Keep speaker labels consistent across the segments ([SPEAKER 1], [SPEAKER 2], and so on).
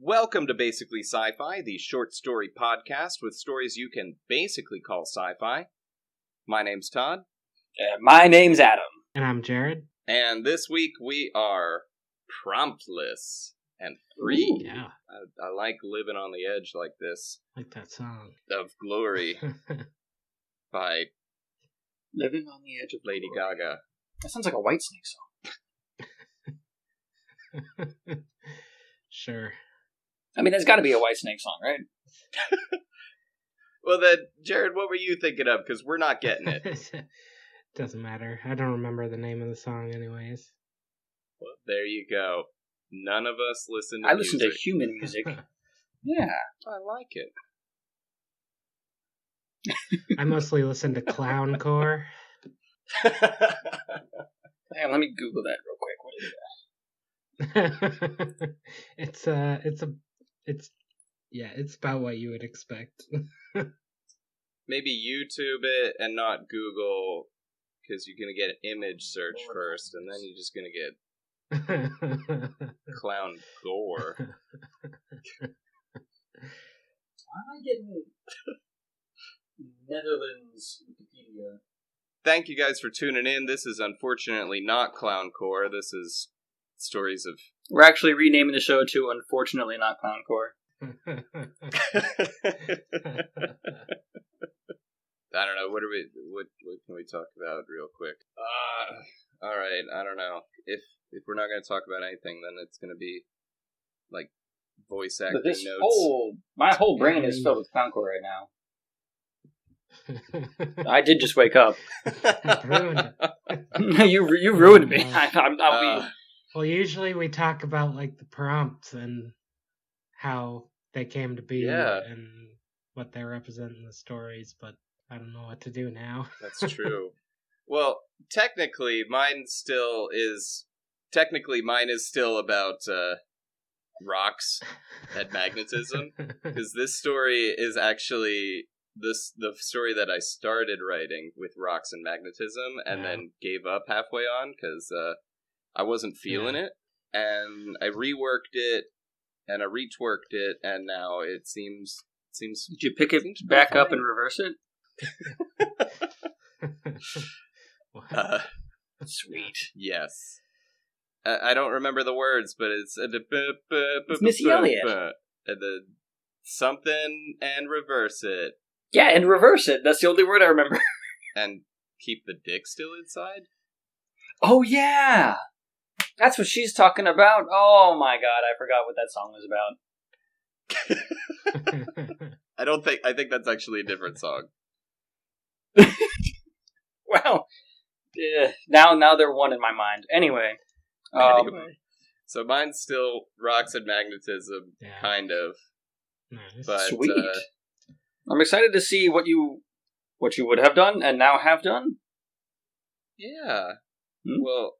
[SPEAKER 1] Welcome to Basically Sci-Fi, the short story podcast with stories you can basically call sci-fi. My name's Todd.
[SPEAKER 2] My name's Adam.
[SPEAKER 3] And I'm Jared.
[SPEAKER 1] And this week we are promptless and free.
[SPEAKER 3] Ooh, yeah.
[SPEAKER 1] I like living on the edge like this.
[SPEAKER 3] Like that song.
[SPEAKER 1] Of Glory by
[SPEAKER 2] Living on the Edge of
[SPEAKER 1] Lady
[SPEAKER 2] Glory.
[SPEAKER 1] Gaga.
[SPEAKER 2] That sounds like a Whitesnake song.
[SPEAKER 3] Sure.
[SPEAKER 2] I mean, there's got to be a Whitesnake song, right?
[SPEAKER 1] Well then, Jared, what were you thinking of? Because we're not getting it.
[SPEAKER 3] Doesn't matter. I don't remember the name of the song anyways.
[SPEAKER 1] Well, there you go. None of us listen to
[SPEAKER 2] I
[SPEAKER 1] music.
[SPEAKER 2] listen to human music. Yeah.
[SPEAKER 1] I like it.
[SPEAKER 3] I mostly listen to Clowncore.
[SPEAKER 2] Hang on, let me Google that real quick. What is
[SPEAKER 3] it's about what you would expect.
[SPEAKER 1] Maybe YouTube it and not Google, because you're going to get an image search first, and then you're just going to get clown gore.
[SPEAKER 2] Why am I getting Netherlands Wikipedia?
[SPEAKER 1] Thank you guys for tuning in. This is unfortunately not Clowncore. This is stories of...
[SPEAKER 2] We're actually renaming the show to Unfortunately Not Clowncore.
[SPEAKER 1] I don't know. What can we talk about real quick? All right. I don't know. If we're not going to talk about anything, then it's going to be like voice acting notes.
[SPEAKER 2] My whole brain is filled with Clowncore right now. I did just wake up.
[SPEAKER 3] Ruined it.
[SPEAKER 2] you ruined me.
[SPEAKER 3] Well, usually we talk about like the prompts and how they came to be and what they represent in the stories, but I don't know what to do now.
[SPEAKER 1] That's true. Well, technically mine is still about rocks and magnetism, because this story is actually the story that I started writing with rocks and magnetism and then gave up halfway on because I wasn't feeling it, and I reworked it and I retworked it, and now it seems.
[SPEAKER 2] Did you pick it back up and reverse it? Sweet.
[SPEAKER 1] Yes. I don't remember the words, but it's
[SPEAKER 2] Missy Elliott.
[SPEAKER 1] And the something and reverse it.
[SPEAKER 2] Yeah, and reverse it. That's the only word I remember.
[SPEAKER 1] And keep the dick still inside?
[SPEAKER 2] Oh, yeah! That's what she's talking about. Oh, my God. I forgot what that song was about.
[SPEAKER 1] I think that's actually a different song.
[SPEAKER 2] Wow. Now they're one in my mind. Anyway.
[SPEAKER 1] So mine's still rocks and magnetism, kind of.
[SPEAKER 3] Nice.
[SPEAKER 1] But,
[SPEAKER 2] sweet. I'm excited to see what you would have done and now have done.
[SPEAKER 1] Yeah. Well,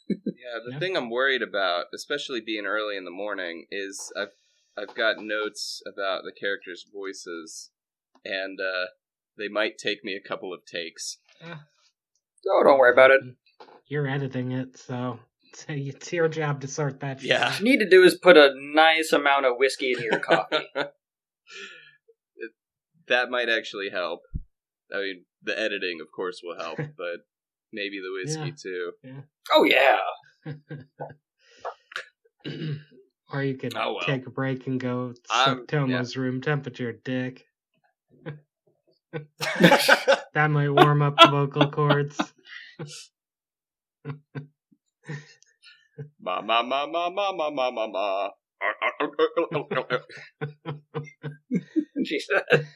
[SPEAKER 1] the thing I'm worried about, especially being early in the morning, is I've got notes about the characters' voices, and they might take me a couple of takes.
[SPEAKER 2] Oh, don't worry about it.
[SPEAKER 3] You're editing it, so it's your job to sort that shit.
[SPEAKER 2] What you need to do is put a nice amount of whiskey in your coffee.
[SPEAKER 1] That might actually help. I mean, the editing, of course, will help, but maybe the whiskey, too.
[SPEAKER 3] Yeah.
[SPEAKER 2] Oh, yeah!
[SPEAKER 3] Or you could take a break and go suck Tomo's room temperature, dick. That might warm up the vocal cords.
[SPEAKER 1] Ma ma ma ma ma ma ma ma ma.
[SPEAKER 2] She said.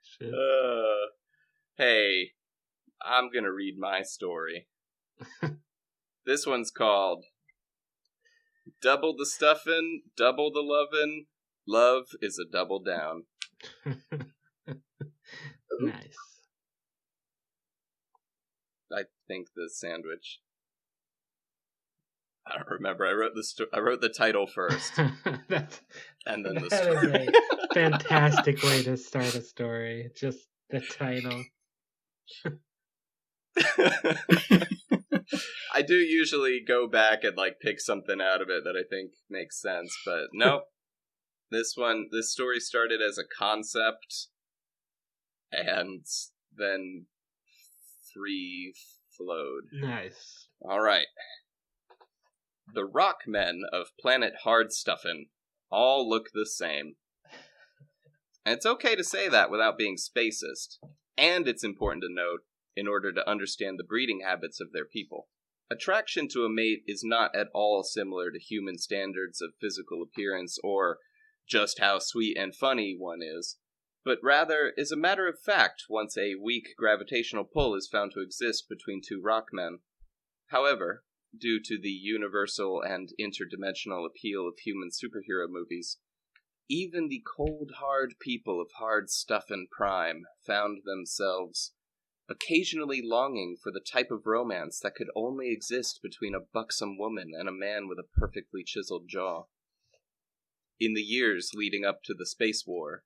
[SPEAKER 3] Shit.
[SPEAKER 1] Hey, I'm gonna read my story. This one's called Double the Stuffin', Double the Lovin', Love is a Double Down.
[SPEAKER 3] Nice.
[SPEAKER 1] I think the sandwich. I don't remember. I wrote the title first, and then the story.
[SPEAKER 3] That is a fantastic way to start a story. Just the title.
[SPEAKER 1] I do usually go back and like pick something out of it that I think makes sense, but nope. This story started as a concept and then free flowed.
[SPEAKER 3] Nice.
[SPEAKER 1] All right. The rock men of planet Hardstuffin all look the same. And it's okay to say that without being spacist. And it's important to note in order to understand the breeding habits of their people. Attraction to a mate is not at all similar to human standards of physical appearance or just how sweet and funny one is, but rather is a matter of fact once a weak gravitational pull is found to exist between two rock men. However, due to the universal and interdimensional appeal of human superhero movies, even the cold, hard people of Hardstuffin Prime found themselves occasionally longing for the type of romance that could only exist between a buxom woman and a man with a perfectly chiseled jaw. In the years leading up to the Space War,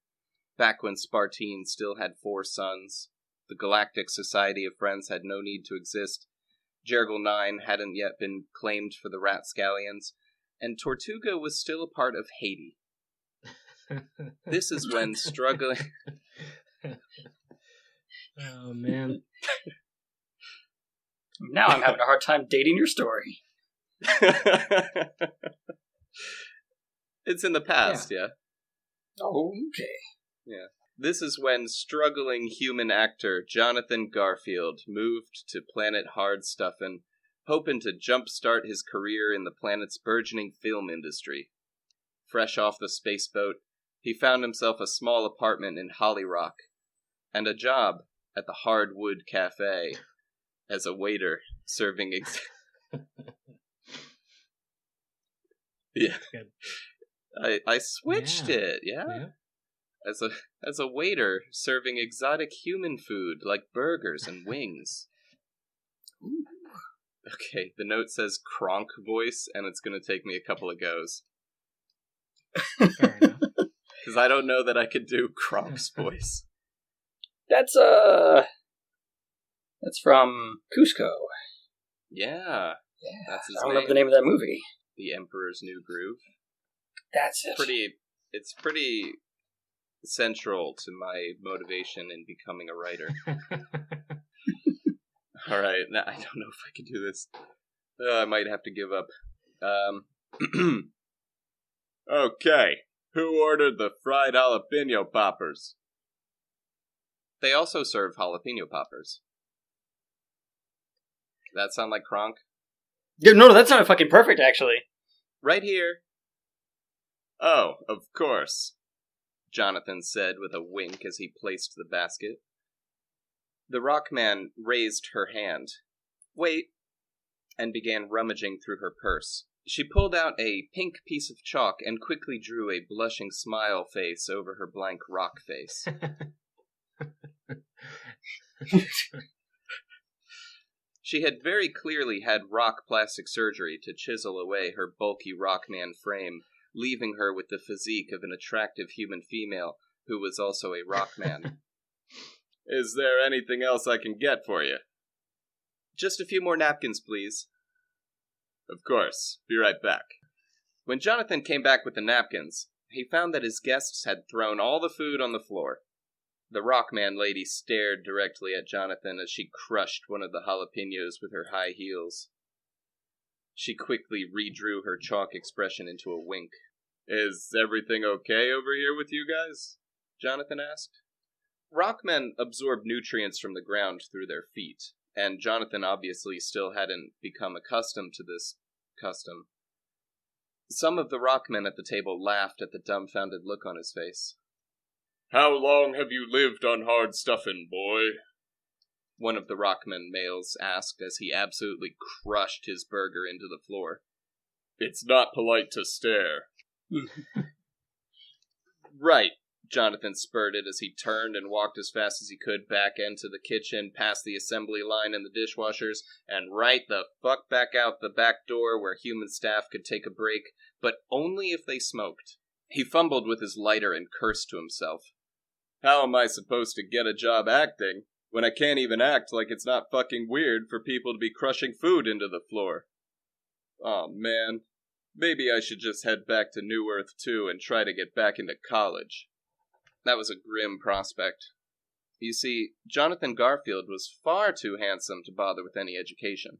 [SPEAKER 1] back when Spartine still had 4 suns, the Galactic Society of Friends had no need to exist, Jergal 9 hadn't yet been claimed for the Ratscallions, and Tortuga was still a part of Haiti. This is when struggling...
[SPEAKER 3] Oh, man.
[SPEAKER 2] Now I'm having a hard time dating your story.
[SPEAKER 1] It's in the past, yeah.
[SPEAKER 2] Oh, okay.
[SPEAKER 1] Yeah. This is when struggling human actor Jonathan Garfield moved to planet Hardstuffin, hoping to jumpstart his career in the planet's burgeoning film industry. Fresh off the spaceboat, he found himself a small apartment in Holly Rock, and a job at the Hardwood Cafe as a waiter serving Yeah. I switched it, yeah. As a waiter serving exotic human food like burgers and wings. Ooh. Okay, the note says Kronk voice, and it's going to take me a couple of goes.
[SPEAKER 3] Fair enough.
[SPEAKER 1] Because I don't know that I could do Kronk's voice.
[SPEAKER 2] That's from Cusco.
[SPEAKER 1] Yeah. That's his
[SPEAKER 2] I don't
[SPEAKER 1] name.
[SPEAKER 2] remember the name of that movie.
[SPEAKER 1] The Emperor's New Groove.
[SPEAKER 2] That's it.
[SPEAKER 1] It's pretty central to my motivation in becoming a writer. All right, now, I don't know if I can do this. I might have to give up. Okay, who ordered the fried jalapeno poppers? They also serve jalapeno poppers. That sound like Kronk?
[SPEAKER 2] Dude, no, that sounded fucking perfect, actually.
[SPEAKER 1] Right here. Oh, of course, Jonathan said with a wink as he placed the basket. The Rockman raised her hand. Wait, and began rummaging through her purse. She pulled out a pink piece of chalk and quickly drew a blushing smile face over her blank rock face. She had very clearly had rock plastic surgery to chisel away her bulky Rockman frame, leaving her with the physique of an attractive human female who was also a Rockman. Is there anything else I can get for you? Just a few more napkins, please. Of course. Be right back. When Jonathan came back with the napkins, he found that his guests had thrown all the food on the floor. The Rockman lady stared directly at Jonathan as she crushed one of the jalapenos with her high heels. She quickly redrew her chalk expression into a wink. Is everything okay over here with you guys? Jonathan asked. Rockmen absorb nutrients from the ground through their feet, and Jonathan obviously still hadn't become accustomed to this custom. Some of the Rockmen at the table laughed at the dumbfounded look on his face. How long have you lived on Hardstuffin, boy? One of the Rockman males asked as he absolutely crushed his burger into the floor. It's not polite to stare. Right, Jonathan spurted as he turned and walked as fast as he could back into the kitchen, past the assembly line and the dishwashers, and right the fuck back out the back door where human staff could take a break, but only if they smoked. He fumbled with his lighter and cursed to himself. How am I supposed to get a job acting when I can't even act like it's not fucking weird for people to be crushing food into the floor. Aw, man. Maybe I should just head back to New Earth, too, and try to get back into college. That was a grim prospect. You see, Jonathan Garfield was far too handsome to bother with any education.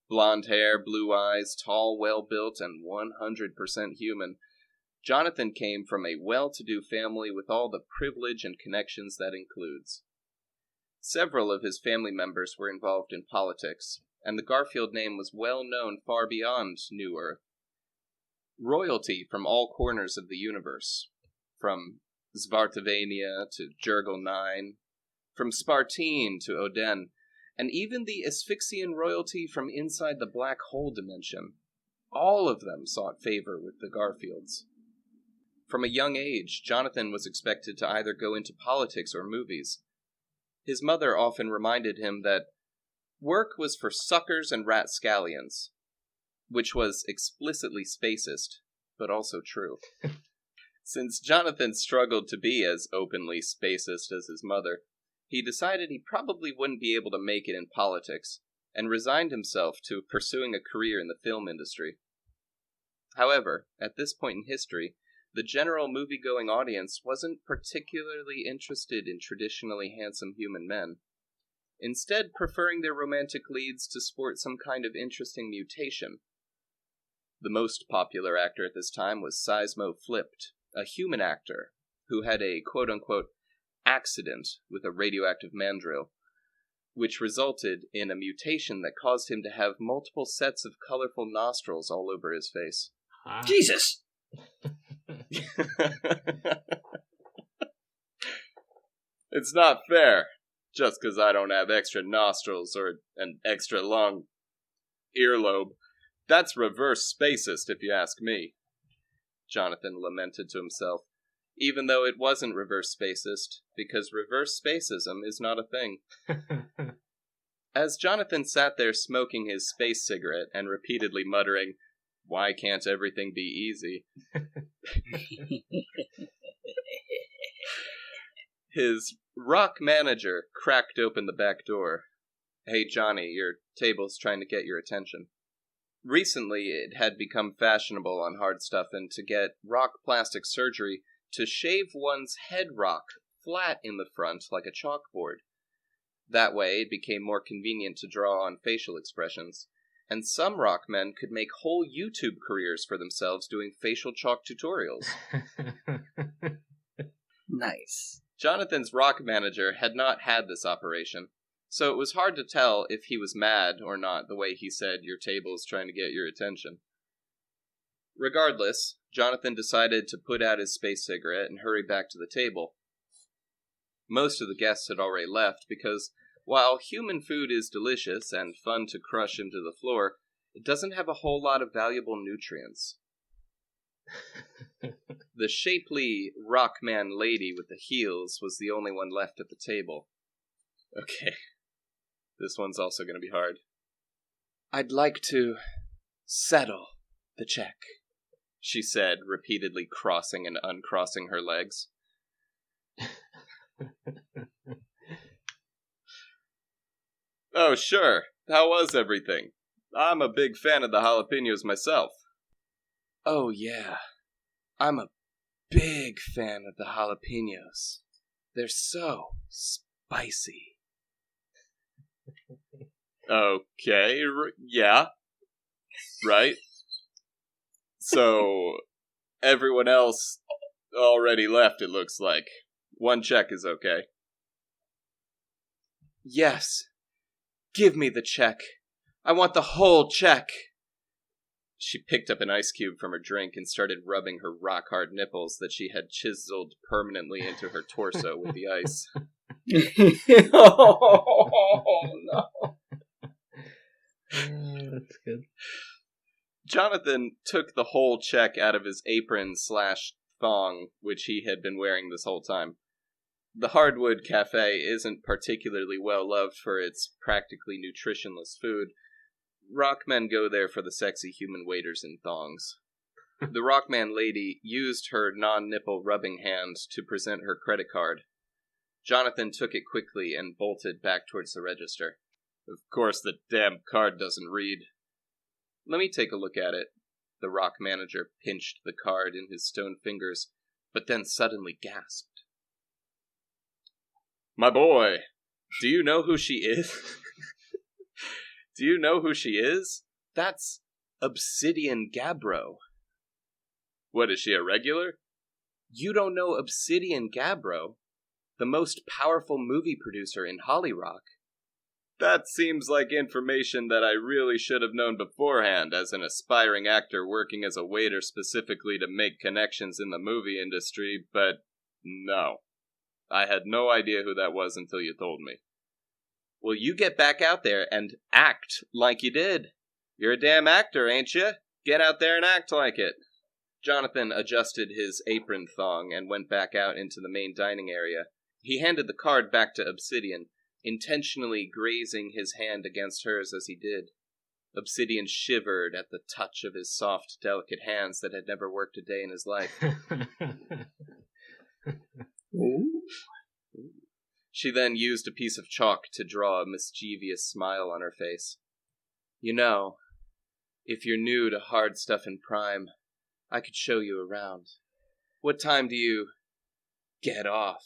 [SPEAKER 1] Blonde hair, blue eyes, tall, well-built, and 100% human. Jonathan came from a well-to-do family with all the privilege and connections that includes. Several of his family members were involved in politics, and the Garfield name was well known far beyond New Earth. Royalty from all corners of the universe, from Svartavania to Jurgle 9, from Spartine to Oden, and even the Asphyxian royalty from inside the black hole dimension. All of them sought favor with the Garfields. From a young age, Jonathan was expected to either go into politics or movies. His mother often reminded him that work was for suckers and rapscallions, which was explicitly spacist, but also true. Since Jonathan struggled to be as openly spacist as his mother, he decided he probably wouldn't be able to make it in politics, and resigned himself to pursuing a career in the film industry. However, at this point in history, the general movie-going audience wasn't particularly interested in traditionally handsome human men, instead preferring their romantic leads to sport some kind of interesting mutation. The most popular actor at this time was Seismo Flipped, a human actor who had a quote-unquote accident with a radioactive mandrill, which resulted in a mutation that caused him to have multiple sets of colorful nostrils all over his face.
[SPEAKER 2] Jesus!
[SPEAKER 1] It's not fair, just because I don't have extra nostrils or an extra long earlobe. That's reverse spacist, if you ask me, Jonathan lamented to himself, even though it wasn't reverse spacist, because reverse spacism is not a thing. As Jonathan sat there smoking his space cigarette and repeatedly muttering, "Why can't everything be easy?" His rock manager cracked open the back door. "Hey, Johnny, your table's trying to get your attention." Recently, it had become fashionable on Hardstuffin' to get rock plastic surgery to shave one's head rock flat in the front like a chalkboard. That way, it became more convenient to draw on facial expressions, and some rock men could make whole YouTube careers for themselves doing facial chalk tutorials.
[SPEAKER 2] Nice.
[SPEAKER 1] Jonathan's rock manager had not had this operation, so it was hard to tell if he was mad or not the way he said, "Your table's trying to get your attention." Regardless, Jonathan decided to put out his space cigarette and hurry back to the table. Most of the guests had already left because, while human food is delicious and fun to crush into the floor, it doesn't have a whole lot of valuable nutrients. The shapely rockman lady with the heels was the only one left at the table. Okay, this one's also going to be hard. "I'd like to settle the check," she said, repeatedly crossing and uncrossing her legs. "Oh, sure. How was everything? I'm a big fan of the jalapenos myself." "Oh, yeah. I'm a big fan of the jalapenos. They're so spicy." Okay, yeah. Right? So, everyone else already left, it looks like. One check is okay. "Yes. Give me the check. I want the whole check." She picked up an ice cube from her drink and started rubbing her rock-hard nipples that she had chiseled permanently into her torso with the ice.
[SPEAKER 2] Oh, no.
[SPEAKER 3] That's good.
[SPEAKER 1] Jonathan took the whole check out of his apron/thong, which he had been wearing this whole time. The Hardwood Cafe isn't particularly well loved for its practically nutritionless food. Rockmen go there for the sexy human waiters in thongs. The Rockman lady used her non-nipple rubbing hand to present her credit card. Jonathan took it quickly and bolted back towards the register. Of course the damn card doesn't read. Let me take a look at it. The rock manager pinched the card in his stone fingers, but then suddenly gasped. My boy, do you know who she is? Do you know who she is? That's ObsidianGabbro. What, is she a regular? You don't know ObsidianGabbro, the most powerful movie producer in Hollyrock? That seems like information that I really should have known beforehand as an aspiring actor working as a waiter specifically to make connections in the movie industry, but no. I had no idea who that was until you told me. Well, you get back out there and act like you did. You're a damn actor, ain't you? Get out there and act like it. Jonathan adjusted his apron thong and went back out into the main dining area. He handed the card back to Obsidian, intentionally grazing his hand against hers as he did. Obsidian shivered at the touch of his soft, delicate hands that had never worked a day in his life.
[SPEAKER 2] Ooh.
[SPEAKER 1] She then used a piece of chalk to draw a mischievous smile on her face. You know, if you're new to hard stuff in Prime, I could show you around. What time do you get off?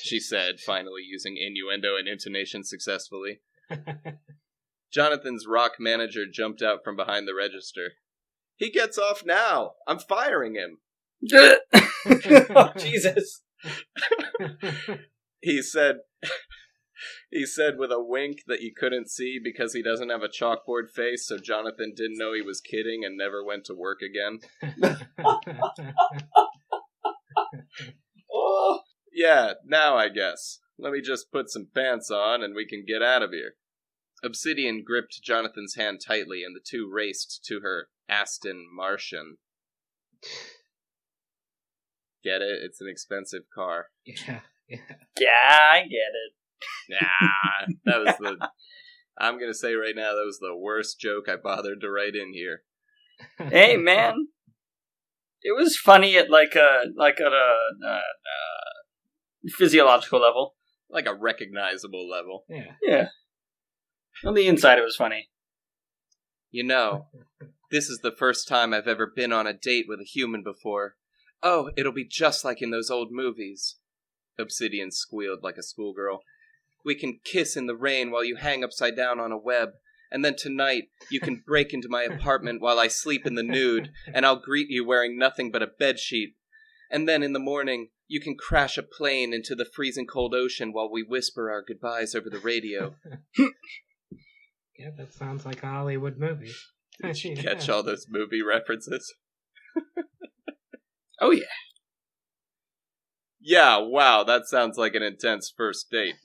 [SPEAKER 1] She said, finally using innuendo and intonation successfully. Jonathan's rock manager jumped out from behind the register. He gets off now. I'm firing him.
[SPEAKER 2] Oh, Jesus.
[SPEAKER 1] He said with a wink that you couldn't see because he doesn't have a chalkboard face, so Jonathan didn't know he was kidding and never went to work again.
[SPEAKER 2] Oh.
[SPEAKER 1] Yeah, now I guess. Let me just put some pants on and we can get out of here. Obsidian gripped Jonathan's hand tightly and the two raced to her Aston Martian. Get it? It's an expensive car.
[SPEAKER 3] Yeah.
[SPEAKER 2] Yeah, I get it.
[SPEAKER 1] Nah, that was I'm gonna say right now, that was the worst joke I bothered to write in here.
[SPEAKER 2] Hey, man. It was funny at like a physiological level.
[SPEAKER 1] Like a recognizable level.
[SPEAKER 2] Yeah. On the inside, it was funny.
[SPEAKER 1] You know, this is the first time I've ever been on a date with a human before. Oh, it'll be just like in those old movies. Obsidian squealed like a schoolgirl. We can kiss in the rain while you hang upside down on a web, and then tonight you can break into my apartment while I sleep in the nude, and I'll greet you wearing nothing but a bedsheet. And then in the morning, you can crash a plane into the freezing cold ocean while we whisper our goodbyes over the radio.
[SPEAKER 3] Yeah, that sounds like a Hollywood movie.
[SPEAKER 1] Did you catch all those movie references?
[SPEAKER 2] Oh, yeah.
[SPEAKER 1] Yeah, wow, that sounds like an intense first date.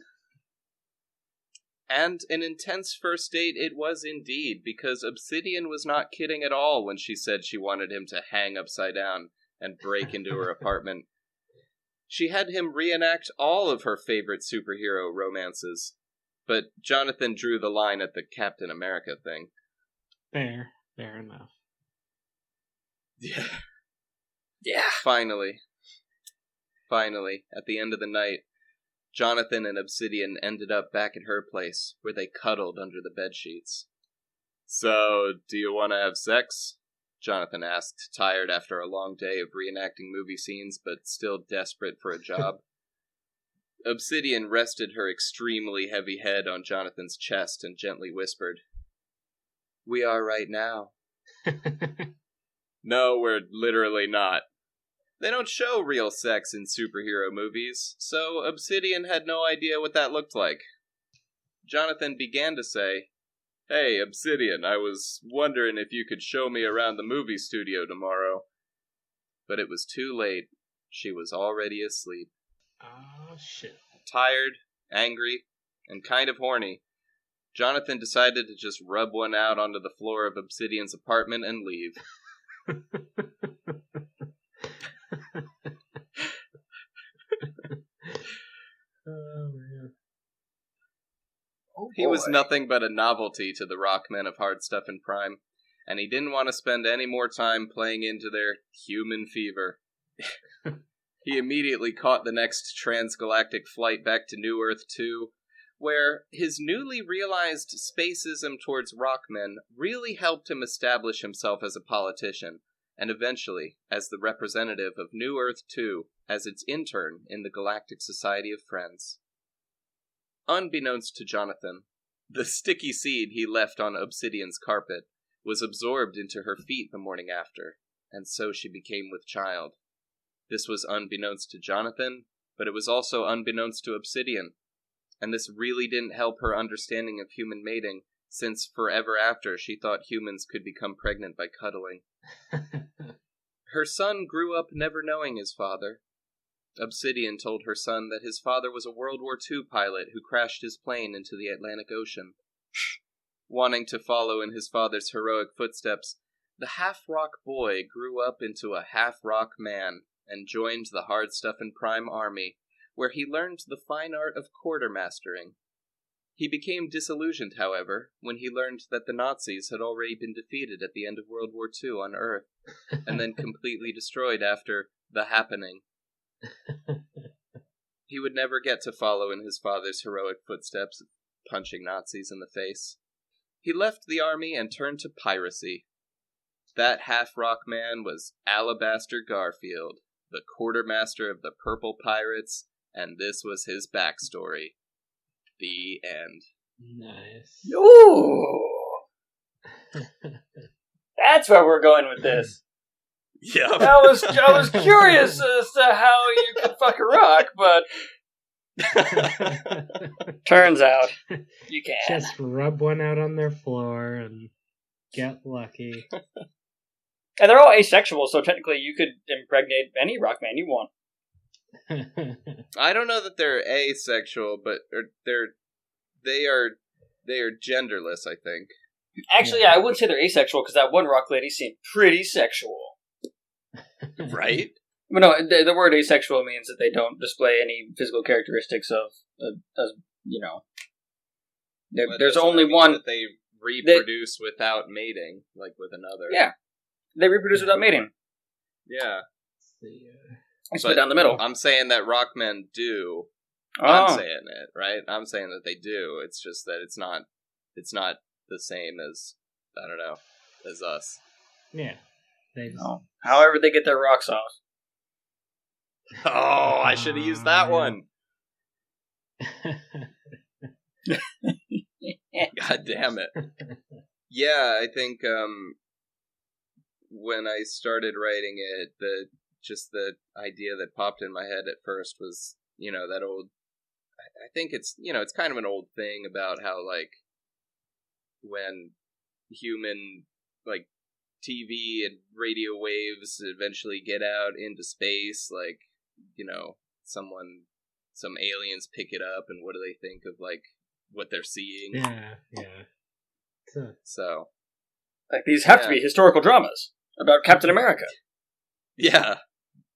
[SPEAKER 1] And an intense first date it was indeed, because Obsidian was not kidding at all when she said she wanted him to hang upside down and break into her apartment. She had him reenact all of her favorite superhero romances, but Jonathan drew the line at the Captain America thing.
[SPEAKER 3] Fair enough.
[SPEAKER 1] Yeah. Finally, at the end of the night, Jonathan and Obsidian ended up back at her place, where they cuddled under the bedsheets. So, do you want to have sex? Jonathan asked, tired after a long day of reenacting movie scenes, but still desperate for a job. Obsidian rested her extremely heavy head on Jonathan's chest and gently whispered, "We are right now." No, we're literally not. They don't show real sex in superhero movies, so Obsidian had no idea what that looked like. Jonathan began to say, "Hey, Obsidian, I was wondering if you could show me around the movie studio tomorrow." But it was too late. She was already asleep.
[SPEAKER 3] Oh, shit.
[SPEAKER 1] Tired, angry, and kind of horny, Jonathan decided to just rub one out onto the floor of Obsidian's apartment and leave.
[SPEAKER 3] Oh, man.
[SPEAKER 1] He was nothing but a novelty to the rockmen of Hard Stuff in Prime, and he didn't want to spend any more time playing into their human fever. He immediately caught the next transgalactic flight back to New Earth 2, where his newly realized spacism towards rockmen really helped him establish himself as a politician, and eventually as the representative of New Earth 2 as its intern in the Galactic Society of Friends. Unbeknownst to Jonathan, the sticky seed he left on Obsidian's carpet was absorbed into her feet the morning after, and so she became with child. This was unbeknownst to Jonathan, but it was also unbeknownst to Obsidian, and this really didn't help her understanding of human mating, since forever after she thought humans could become pregnant by cuddling. Her son grew up never knowing his father. Obsidian told her son that his father was a World War II pilot who crashed his plane into the Atlantic Ocean. Wanting to follow in his father's heroic footsteps, the half-rock boy grew up into a half-rock man and joined the Hard Stuff and Prime Army, where he learned the fine art of quartermastering. He became disillusioned, however, when he learned that the Nazis had already been defeated at the end of World War II on Earth, and then completely destroyed after The Happening. He would never get to follow in his father's heroic footsteps, punching Nazis in the face. He left the army and turned to piracy. That half-rock man was Alabaster Garfield, the quartermaster of the Purple Pirates, and this was his backstory. The end.
[SPEAKER 3] Nice.
[SPEAKER 2] Ooh! That's where we're going with this.
[SPEAKER 1] Yeah.
[SPEAKER 2] I was curious as to how you could fuck a rock, but turns out you can.
[SPEAKER 3] Just rub one out on their floor and get lucky.
[SPEAKER 2] And they're all asexual, so technically you could impregnate any rock man you want.
[SPEAKER 1] I don't know that they're asexual, but they are genderless, I think.
[SPEAKER 2] Actually, yeah, I wouldn't say they're asexual, because that one rock lady seemed pretty sexual.
[SPEAKER 1] Right?
[SPEAKER 2] But no, the word asexual means that they don't display any physical characteristics of, there's only one.
[SPEAKER 1] That they reproduce without mating, like with another.
[SPEAKER 2] Yeah. They reproduce without mating.
[SPEAKER 1] Yeah.
[SPEAKER 2] I split down the middle.
[SPEAKER 1] I'm saying that rockmen do.
[SPEAKER 2] Oh.
[SPEAKER 1] I'm saying it, right? I'm saying that they do. It's just that it's not the same as, I don't know, as us.
[SPEAKER 3] Yeah. They just...
[SPEAKER 2] Oh. However they get their rocks off.
[SPEAKER 1] Oh, I should have used that one. God damn it. Yeah, I think when I started writing it, the idea that popped in my head at first was, that old, I think it's, it's kind of an old thing about how, like, when human, like, TV and radio waves eventually get out into space, like, some aliens pick it up, and what do they think of, like, what they're seeing?
[SPEAKER 3] Yeah.
[SPEAKER 2] So, like, these have to be historical dramas about Captain America.
[SPEAKER 1] Yeah.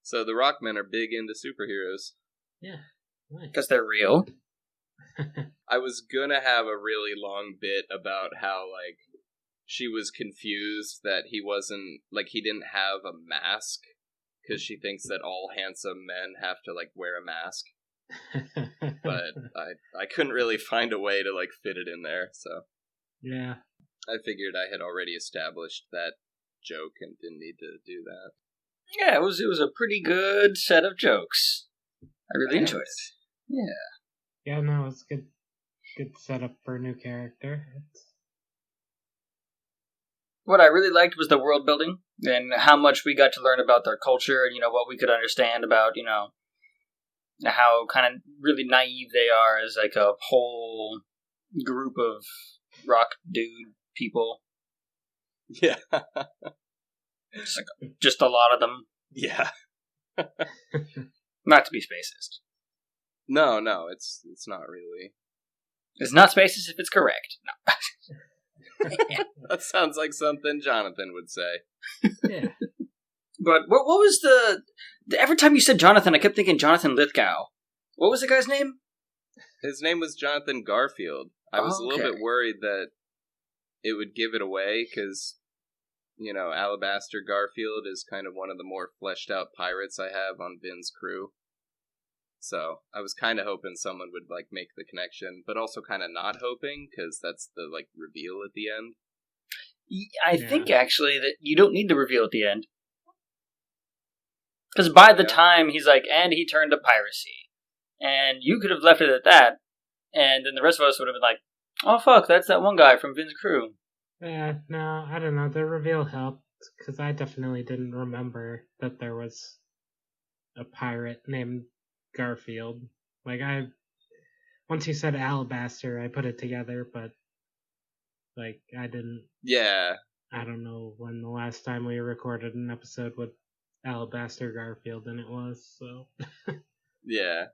[SPEAKER 1] So the Rockmen are big into superheroes.
[SPEAKER 3] Yeah.
[SPEAKER 2] Because they're real.
[SPEAKER 1] I was gonna have a really long bit about how, like, she was confused that he didn't have a mask, because she thinks that all handsome men have to, like, wear a mask. But I couldn't really find a way to, like, fit it in there, so.
[SPEAKER 3] Yeah.
[SPEAKER 1] I figured I had already established that joke and didn't need to do that.
[SPEAKER 2] Yeah, it was a pretty good set of jokes. I really enjoyed it. Yeah.
[SPEAKER 3] Yeah, no, it's good setup for a new character.
[SPEAKER 2] What I really liked was the world building and how much we got to learn about their culture and, what we could understand about, how kind of really naive they are as, like, a whole group of rock dude people.
[SPEAKER 1] Yeah.
[SPEAKER 2] Just a lot of them.
[SPEAKER 1] Yeah.
[SPEAKER 2] Not to be spacist.
[SPEAKER 1] No, it's not really.
[SPEAKER 2] It's not spacist if it's correct. No.
[SPEAKER 1] That sounds like something Jonathan would say.
[SPEAKER 3] Yeah.
[SPEAKER 2] But what was every time you said Jonathan, I kept thinking Jonathan Lithgow. What was the guy's name?
[SPEAKER 1] His name was Jonathan Garfield. I was a little bit worried that it would give it away, because, Alabaster Garfield is kind of one of the more fleshed out pirates I have on Vin's crew. So I was kind of hoping someone would like make the connection, but also kind of not hoping because that's the like reveal at the end.
[SPEAKER 2] I think actually that you don't need to reveal at the end. Because by the time he's like, and he turned to piracy. And you could have left it at that. And then the rest of us would have been like, oh fuck, that's that one guy from Vin's crew.
[SPEAKER 3] Yeah, no, I don't know. The reveal helped. Because I definitely didn't remember that there was a pirate named Garfield. Like, once you said Alabaster, I put it together, but, like, I didn't...
[SPEAKER 1] Yeah.
[SPEAKER 3] I don't know when the last time we recorded an episode with Alabaster Garfield and it was, so...
[SPEAKER 1] Yeah.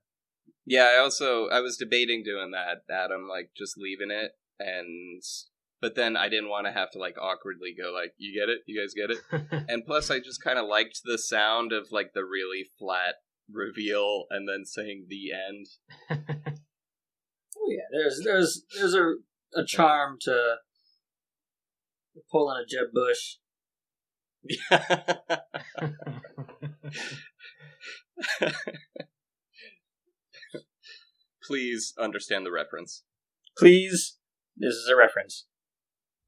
[SPEAKER 1] Yeah, I was debating doing that, Adam, like, just leaving it, but then I didn't want to have to, like, awkwardly go, like, you get it? You guys get it? And plus, I just kind of liked the sound of, like, the really flat reveal and then saying the end.
[SPEAKER 2] Oh, yeah, there's a charm to pulling a Jeb Bush.
[SPEAKER 1] Please understand the reference.
[SPEAKER 2] Please, this is a reference.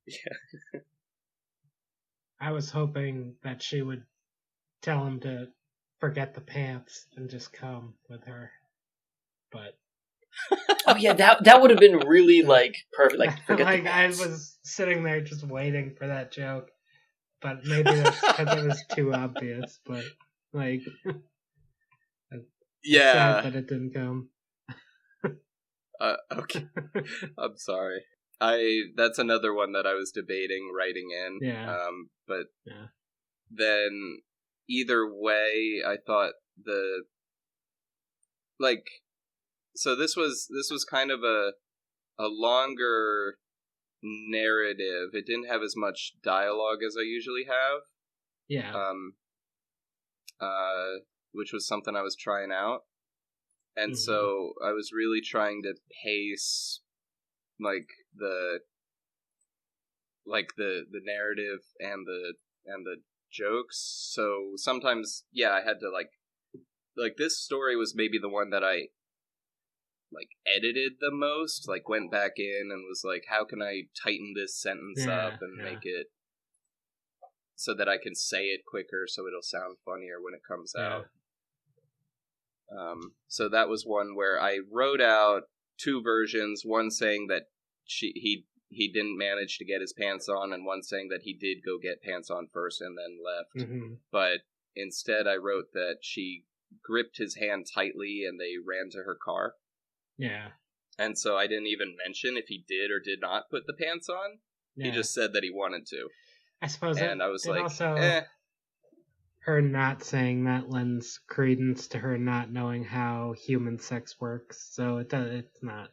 [SPEAKER 1] Yeah.
[SPEAKER 3] I was hoping that she would tell him to forget the pants and just come with her, but...
[SPEAKER 2] Oh yeah, that would have been really, like, perfect. Like, forget
[SPEAKER 3] like
[SPEAKER 2] the
[SPEAKER 3] I
[SPEAKER 2] pants.
[SPEAKER 3] was sitting there just waiting for that joke, but maybe that's because it was too obvious, but, like...
[SPEAKER 1] Yeah.
[SPEAKER 3] Sad that it didn't come.
[SPEAKER 1] Okay. I'm sorry. That's another one that I was debating writing in.
[SPEAKER 3] Yeah.
[SPEAKER 1] But then either way, I thought so this was kind of a longer narrative. It didn't have as much dialogue as I usually have.
[SPEAKER 3] Yeah.
[SPEAKER 1] Which was something I was trying out. And so I was really trying to pace the narrative and the jokes. So sometimes I had to like this story was maybe the one that I edited the most, went back in and was like, how can I tighten this sentence up and make it so that I can say it quicker so it'll sound funnier when it comes out. So that was one where I wrote out two versions, one saying that he didn't manage to get his pants on, and one saying that he did go get pants on first and then left. Mm-hmm. But instead I wrote that she gripped his hand tightly and they ran to her car. Yeah. And so I didn't even mention if he did or did not put the pants on. Yeah. He just said that he wanted to.
[SPEAKER 3] I suppose
[SPEAKER 1] and I was like,
[SPEAKER 3] also... Her not saying that lends credence to her not knowing how human sex works, so it's not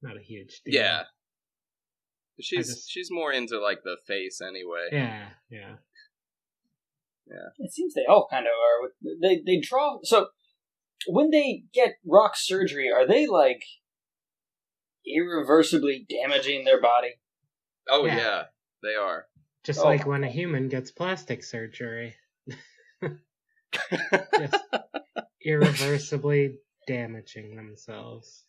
[SPEAKER 3] a huge deal.
[SPEAKER 1] Yeah, she's more into the face anyway.
[SPEAKER 3] Yeah.
[SPEAKER 2] It seems they all kind of are. They draw. So when they get rock surgery, are they irreversibly damaging their body?
[SPEAKER 1] Oh yeah they are.
[SPEAKER 3] Just like when a human gets plastic surgery. Just irreversibly damaging themselves.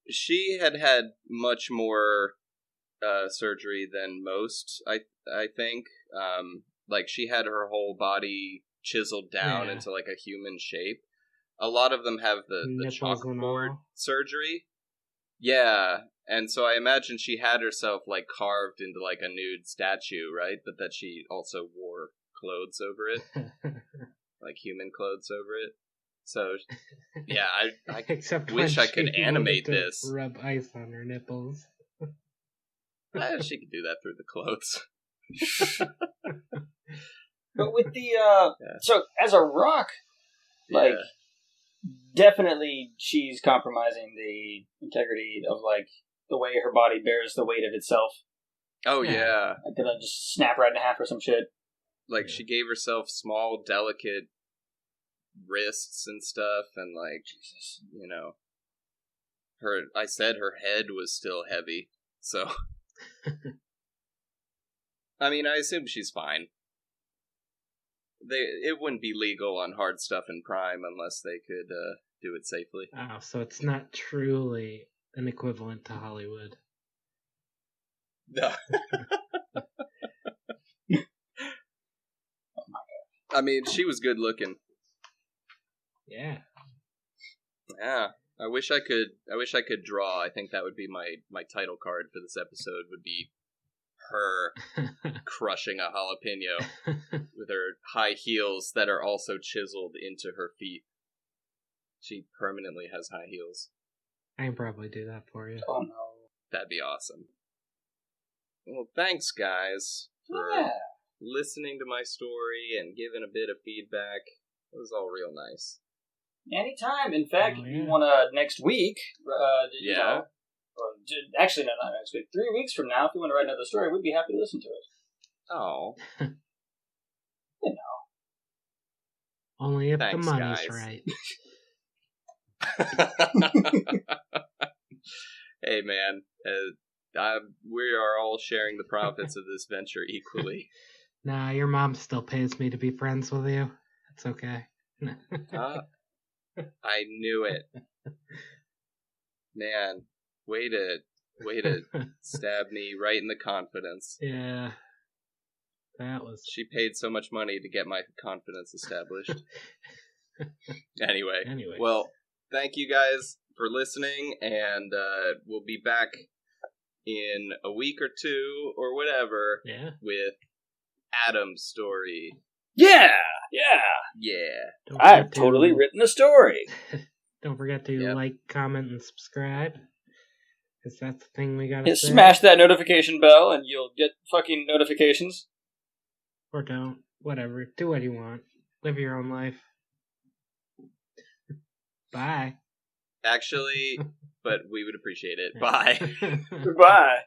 [SPEAKER 1] She had much more surgery than most, I think. She had her whole body chiseled down into a human shape. A lot of them have the chalkboard surgery. Yeah. And so I imagine she had herself carved into a nude statue, right? But that she also wore clothes over it, human clothes over it. So yeah, I wish I could animate this.
[SPEAKER 3] Rub ice on her nipples.
[SPEAKER 1] She could do that through the clothes.
[SPEAKER 2] But with the so as a rock, definitely she's compromising the integrity of the way her body bears the weight of itself.
[SPEAKER 1] Oh, yeah.
[SPEAKER 2] I could just snap right in half or some shit.
[SPEAKER 1] She gave herself small, delicate wrists and stuff, and, Jesus, I said her head was still heavy, so... I mean, I assume she's fine. It wouldn't be legal on hard stuff in Prime unless they could do it safely.
[SPEAKER 3] Oh, so it's not truly an equivalent to Hollywood.
[SPEAKER 1] No. I mean, she was good looking.
[SPEAKER 3] Yeah.
[SPEAKER 1] Yeah. I wish I could draw. I think that would be my title card for this episode would be her crushing a jalapeno with her high heels that are also chiseled into her feet. She permanently has high heels.
[SPEAKER 3] I can probably do that for you.
[SPEAKER 2] Oh no.
[SPEAKER 1] That'd be awesome. Well, thanks guys for listening to my story and giving a bit of feedback. It was all real nice.
[SPEAKER 2] Anytime. In fact, if you want to next week, you know, or actually, no, not next week, 3 weeks from now, if you want to write another story, we'd be happy to listen to it.
[SPEAKER 1] Oh.
[SPEAKER 2] You know.
[SPEAKER 3] Only if
[SPEAKER 1] Thanks,
[SPEAKER 3] the money's
[SPEAKER 1] guys.
[SPEAKER 3] right.
[SPEAKER 1] Hey, man. We are all sharing the profits of this venture equally.
[SPEAKER 3] Nah, your mom still pays me to be friends with you. It's okay.
[SPEAKER 1] I knew it. Man, way to stab me right in the confidence.
[SPEAKER 3] Yeah. That was...
[SPEAKER 1] She paid so much money to get my confidence established. Anyway, well, thank you guys for listening, and we'll be back in a week or two, or whatever, with Adam's story.
[SPEAKER 2] Yeah! I've totally written a story.
[SPEAKER 3] Don't forget to like, comment, and subscribe. Because that's the thing we gotta say.
[SPEAKER 2] Smash that notification bell and you'll get fucking notifications.
[SPEAKER 3] Or don't. Whatever. Do what you want. Live your own life. Bye.
[SPEAKER 1] Actually, but we would appreciate it. Bye.
[SPEAKER 2] Goodbye.